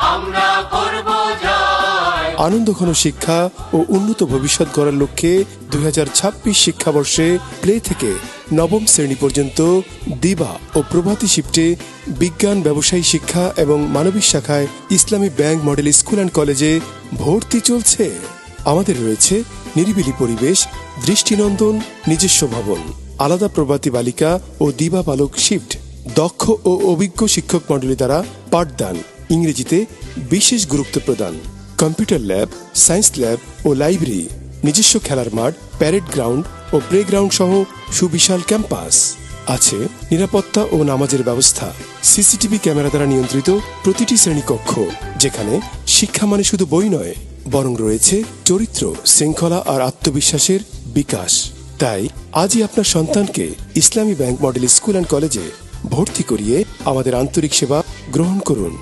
আমরা করব জয়। আনন্দঘন শিক্ষা ও উন্নত ভবিষ্যৎ গড়ার লক্ষ্যে 2026 শিক্ষাবর্ষে প্লে থেকে নবম শ্রেণী পর্যন্ত দিবা ও প্রভাতী শিফটে বিজ্ঞান, ব্যবসায়ী শিক্ষা এবং মানবিক শাখায় ইসলামী ব্যাংক মডেল স্কুল অ্যান্ড কলেজে ভর্তি চলছে। আমাদের রয়েছে নিরিবিলি পরিবেশ, দৃষ্টিনন্দন নিজস্ব ভবন, আলাদা প্রভাতী বালিকা ও দিবা বালক শিফট, দক্ষ ও অভিজ্ঞ শিক্ষক মণ্ডলী দ্বারা পাঠদান, ইংরেজিতে বিশেষ গুরুত্ব প্রদান, কম্পিউটার ল্যাব, সায়েন্স ল্যাব ও লাইব্রেরি, নিজস্ব খেলার মাঠ, প্যারেড গ্রাউন্ড ও প্লেগ্রাউন্ড সহ সুবিশাল ক্যাম্পাস। আছে নিরাপত্তা ও নামাজের ব্যবস্থা, সিসিটিভি ক্যামেরা দ্বারা নিয়ন্ত্রিত প্রতিটি শ্রেণীকক্ষ, যেখানে শিক্ষা মানে শুধু বই নয়, বরং রয়েছে চরিত্র, শৃঙ্খলা আর আত্মবিশ্বাসের বিকাশ। তাই আজই আপনার সন্তানকে ইসলামী ব্যাংক মডেল স্কুল অ্যান্ড কলেজে ভর্তি করিয়ে আমাদের আন্তরিক সেবা গ্রহণ করুন।